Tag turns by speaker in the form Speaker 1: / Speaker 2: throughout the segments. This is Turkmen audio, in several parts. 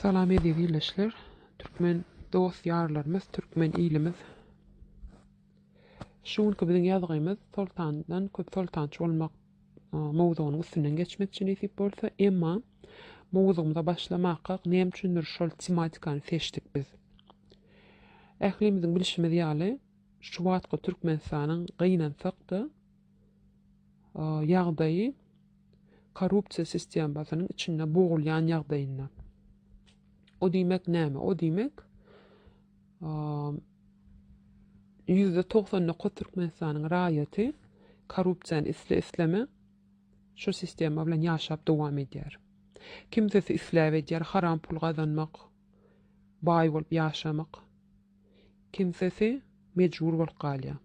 Speaker 1: Salam birleşler. Türkmen dost yarlarımız, Türkmen ilimiz. Şuňky biziň ýazgymyz Sultandan köp sultançy bolmak mowzugynyň üstünden geçmek üçin isip bolsa, emma mowzugymyza başlamakka näme üçindir şol tematikany seçdik biz. Ählimiziň bilişimiz ýaly şu wagtky Türkmenistanyň gynansak-da ýagdaýy korrupsiýa sistemasynyň içinde boğulýan ýagdaýyna. O diýmek näme? O diýmek %90 Türkmenistanyň raýaty korrupsiýany isleme şu sistema bilen ýaşap dowam edýär. Kimsesi isläp edýär, haram pul gazanmak, baý bolup ýaşamak. Kimsesi mejbur bolup galýar.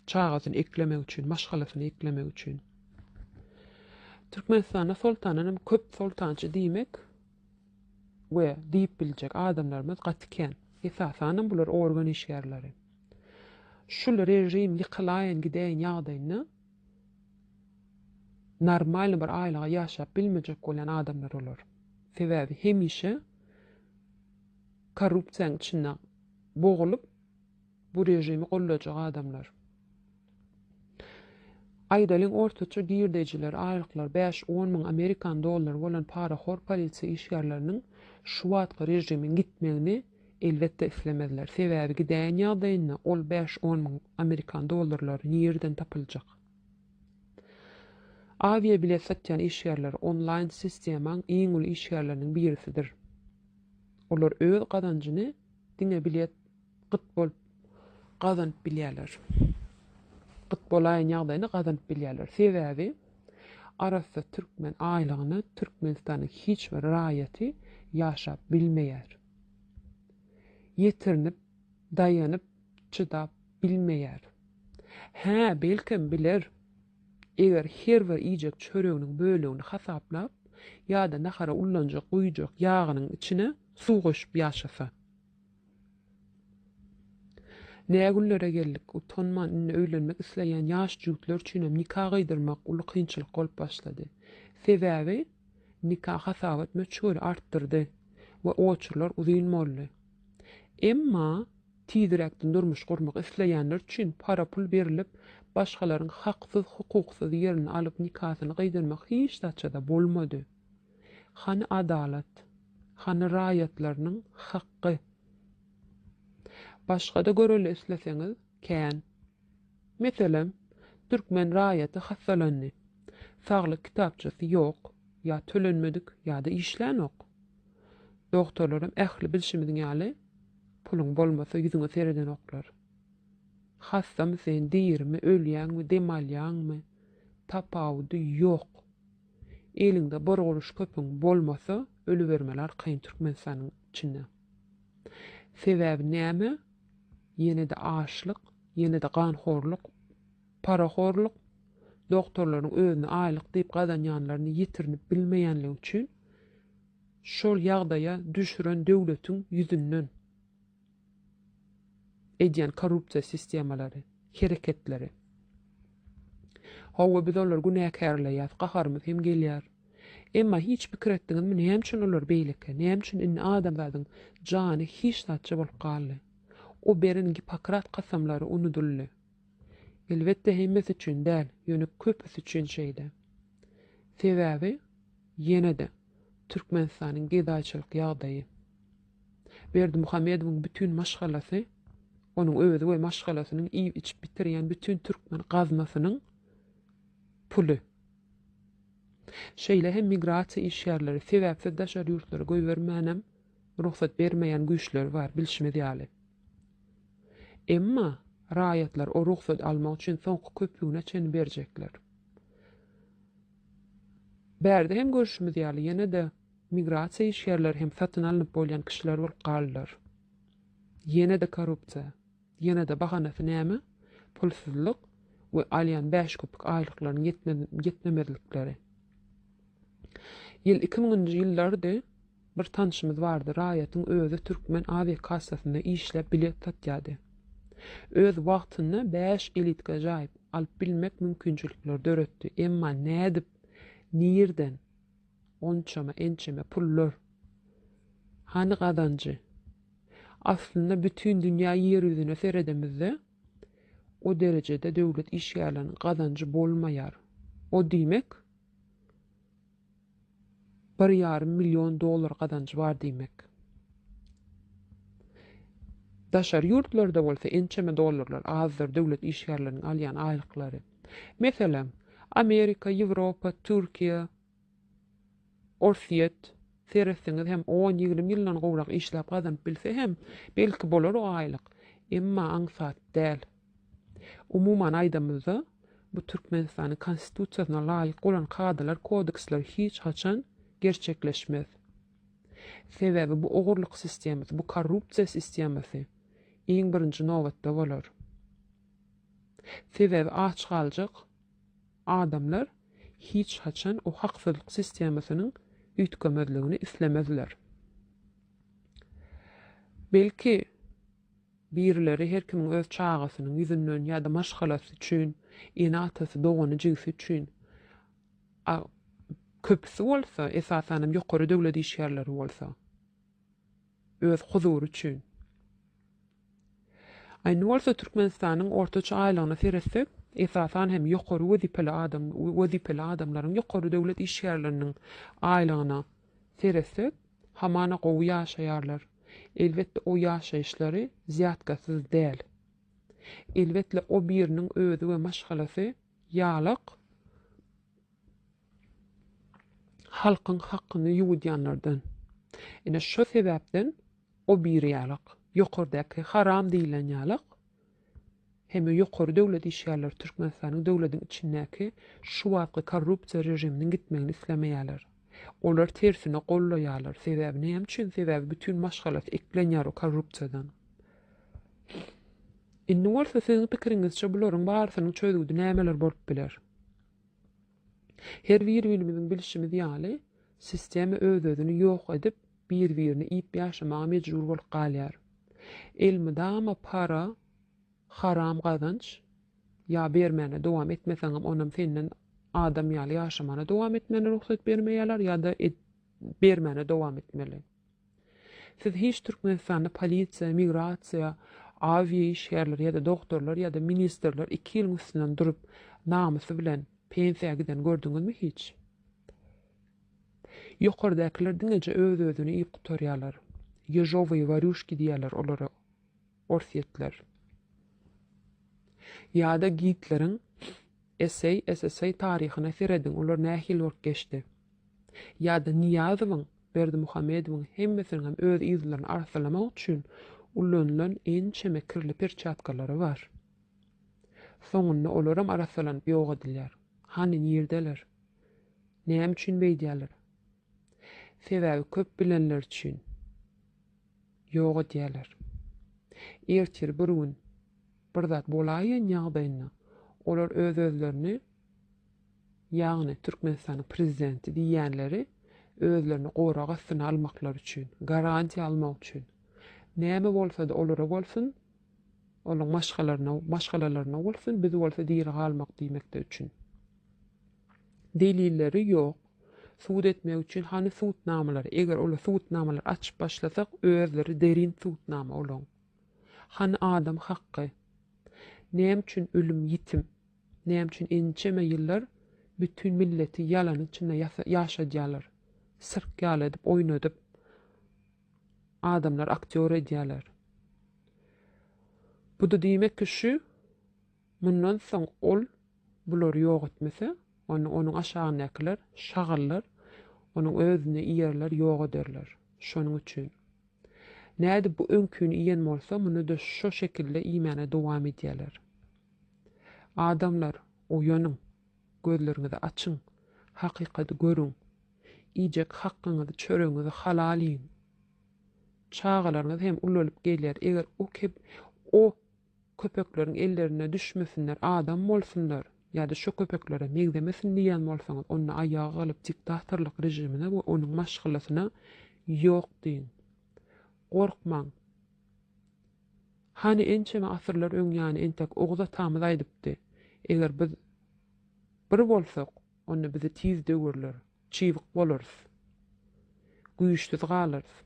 Speaker 1: Çağasyny eklemek üçin, maşgalasyny eklemek üçin. Türkmenistanda sultanyny köp sultançy diýmek we diýip biljek adamlarymız gatken. Esasanem bular organ işgärleri. Şol rejim ýykylaýan gidäň ýagdaýyny normal bir aýlyga ýaşap bilmejek bolan adamlar bolar. Sebäbi hemişe korrupsiýanyň içinde boğulup bu rejimi gollajak adamlar. Aýdalyň ortaça girdejiler, aýlyklar 5-10 miň Amerikan dollary bolan parahor polisiýa işgärleriniň şu wagtky rejimiň gitmegini elbetde islemediler. Sebäbi gidäň ýagdaýynda ol 5-10 miň Amerikan dollarlary ýerden tapyljak. Avia bilet satýan işgärler online sistemaň iň uly işgärleriniň birisidir. Olar öz gazanjyny diňe bilet gyt bolup gazanyp bilýärler. Gyt bolaýan ýagdaýyny gazanyp bilýärler. Sebäbi arasda türkmen aýlygyny Türkmenistanyň hiç bir raýaty ýaşap bilmeýär. Ýetirinip, daýanyp, çydap bilmeýär. Belkim biler. Eger her bir iýjek çöreginiň bölegini hasaplap, ýa-da nahara ullanjak, guýjak ýagynyň içine suw goşup ýaşasa. Nägüllere geldik, utanman inne öýlenmek isleýän ýaş jügitler üçin nikah gydyrmak uly kynçylyk bolup başlady. Sebäbi nikah hasabat möçgöri artdyrdy we oçurlar uzynmaly. Emma tiýdirekden durmuş gurmak isleýänler üçin para pul berilip, başgalaryň haksyz, hukuksyz ýerini alyp nikahyny gydyrmak hiç daçada bolmady. Hany adalet, hany raýatlarynyň haqqy. Başga da göreli isleseňiz, kän. Meselem, türkmen raýaty hastalandy. Saglyk kitapçysy ýok, ýa tölenmedik, ýa-da işlän ok. Doktorlarym ähli bilişimiziň ýaly puluň bolmasa ýüzüňe sereden oklar. Hastam sen diýirmi, ölýäňmi, demalýäňmi? Tapawdy ýok. Elinde bir goruş köpüň bolmasa ölübermeler kyn Türkmenistanyň içinde. Sebäbi näme? Ýene de açlyk, ýene de ganhorluk, parahorluk, doktorlaryň özüne aýlyk diýip gazanýanlaryny ýetirinip bilmeýänligi üçin şol ýagdaýa düşüren döwletiň ýüzünden edýän korrupsiýa sistemalary, hereketleri. Hawa biz olar günäkärleýär, gaharymyz hem gelýär. Emma hiç pikir etdiňizmi, näme üçin olar beýleke, näme üçin inni adamlaryň jany hiç datça bolup galdy? O berin Hipokrat kasamlary unuduldy. Elbetde hemmesi üçin däl, ýöne köpüsi üçin şeýde. Sebäbi ýene de Türkmenistanyň gedaýçylyk ýagdaýy. Berdi Muhammedowyň bütün maşgalasy, onuň özü we maşgalasynyň iýip içip bitirýän bütün türkmen gazmasynyň puly. Şeýle hem migrasiýa işgärleri sebäpsiz daşary ýurtlara goýbermänem ruhsat bermeýän güýçler bar, bilişimiz ýaly. Emma raýatlar o ruhsat almak üçin soňky köpügine çen berjekler. Berde hem görüşimiz ýaly ýene de migrasiýa işgärleri hem satyn alynıp bolýan kişiler bolup galdylar. Ýene de korrupsiýa, ýene de bahanasy näme? Pulsuzlyk we alýan 5 köpük aýlyklaryň ýetmemezlikleri. Ýyl 2000-nji ýyllarda bir tanışymyz bardy. Raýatyň özü türkmen aviýa kassasyna işläp bilet satýardy. Öz wagtyny 5 elitga jaýyp alyp bilmek mümkinçilikler döretdi. Emma nädip, nirden, onçama, ençeme pullar Hani gazancı. Aslında bütün dünya yeryüzüne seredemizde o derecede devlet işgärlerinin gazancı bolmaýar. O diýmek $1,5 milyon gazancı bar diýmek. Daşar ýurtlarda bolsa ençeme dollarlar azdyr döwlet işgärleriniň alýan aýlyklary. Meselem, Amerika, Ýewropa, Türkiýe, Orsiýet seresiňiz hem 10-20 ýyldan gowrak işläp gazanyp bilse hem belki bolar o aýlyk. Emma aňsat däl. Umuman aýdamyzda bu Türkmenistanyň konstitusiýasyna laýyk bolan kadalar, kodeksler hiç haçan gerçekleşmez. Sebebi bu ogurlyk sistemi, bu korrupsiýa sistemi iň birinji nowatda bolar. Sebebi aç galjak adamlar hiç haçan o haksızlyk sistemisiniň üýtgemezligini islemezler. Belki birileri her kimin öz çağasynyň ýüzünden ýa-da maşgalasy üçin, enatasy dogany jygsy üçin köpüsi bolsa, esasanam ýokary döwlet işgärleri bolsa, öz huzury üçin. Aýny bolsa Türkmenistanyň ortaça aýlygyna seretsek, esasan hem ýokary wezipeli adamlaryň ýokary döwlet işgärleriniň aýlygyna seretsek, hamana gowy ýaşaýarlar. Elbetde o ýaşaýyşlary ziýatgasyz däl. Elbetde o biriniň özü we maşgalasy ýalyk halkyň hakkyny ýuwdýanlardan. Ene şo sebäpden o biri ýalyk, ýokardaky haram diýilen ýalyk hem ýokary döwlet işgärleri Türkmenistanyň döwletiň içindäki şu wagtky korrupsiýa rejiminiň gitmegini islemeýärler. Olar tersine gollaýarlar. Sebebi näme üçin? Sebebi bütün maşgalat eklenýär o korrupsiýadan. Indi bolsa siziň pikiriňizçe bularyň barsynyň çözügide nämeler bolup biler? Her birimiziň bilişimiz ýaly sistemi öz-özüni ýok edip bir-birini iýip ýaşamaga mejbur bolup galýar. Elmydama para, haram gazanç ýa bermäne dowam etmeseňem onam senden adam ýaly ýaşamana dowam etmene ruhsat bermeýärler ýa-da bermäne dowam etmeli. Siz hiç Türkmenistanda polisiýa, migrasiýa, awiýa işgärleri ýa-da doktorlar ýa-da ministrler 2 ýyl üstünden durup namysy bilen pensiýa giden gördüňizmi hiç? Ýokardakylar diňeje öz-özüni iýip gutarýarlar. Ýeżowy varuşki diýerler olara orsiýetler. Ýa-da gitleriň SSA taryhyna seredin, olar nähil wagt geçdi. Ýa-da Niýazowyň, Berdimuhammedowyň hemmesiniň öz izlerini arsalamak üçin ulanılan ençeme kirli perçatkalary bar. Soňunda olaram arsalanyp ýok edilýär. Hani ýerdeler? Näme üçin beýdýärler? Sebebi köp bilenler üçin ýok edýärler. Ertir bir gün bir zat bolaýan ýagdaýynda olar öz-özlerini ýagny Türkmenistanyň prezidenti diýenleri özlerini gowrak astyna almaklar üçin, garantiýa almak üçin näme bolsa-da olara bolsun, olaryň maşgalaryna bolsun, biz bolsa diýeri galmak diýmekde üçin. Delilleri ýok. Suwd etmek üçin hani suwtnamalar, eger olar suwtnamalar açyp başlasak özleri derin suwtnama bolan. Hani adam hakkı, näme üçin ölüm ýitim, näme üçin ençeme ýyllar bütün milleti ýalanyň içinde ýaşadýarlar. Sirk ýaly edip, oýun edip, adamlar aktyor edýärler. Bu da diýmek ki şu, mundan soň ol bular ýok etmese, onun aşağındakiler, şagyllar, onun özüne ýerler ýok ederler. Şonuň üçin. Näde bu öňküni iýen bolsa, muny da şo şekilde iýmene dowam edýärler. Adamlar, oýanyň, gözleriňizi açyň, hakykaty görüň, iýjek hakkyňyzy, çöreňizi halal ýyň. Çağalaryňyz hem ulyp gelýär. Eger o köpekleriň ellerine düşmesinler, adam bolsunlar, ýa-da şu köpeklere megdemesin diýen bolsaňyz, onu aýaga alyp diktatorlyk rejimine we onuň maşgalasyna ýok diýin. Gorkmaň. Hani ençeme asyrlar öňýany entek ogza tamyz aýdypdy. Eger biz bir bolsak, onu bizi tiz döwürler, çiwik bolarys, güýçsiz galyrys.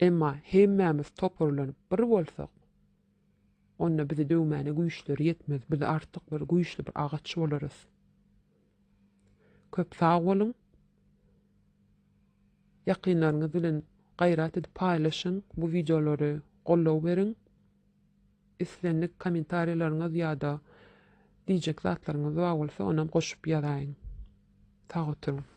Speaker 1: Emma hemmämiz toparlanyp bir bolsak, onda bizi döwmäne güýçleri ýetmez. Biz artyk bir güýçli bir agaç bolarys. Köp sag bolun. Ýakynlaryňyz bilen gaýrat edip paýlaşyň. Bu videolary gollaw beriň. Islenlik kommentariýalaryňyz ýa-da diýjek zatlaryňyz bar bolsa onam goşup ýazaýyn. Sag oturuň.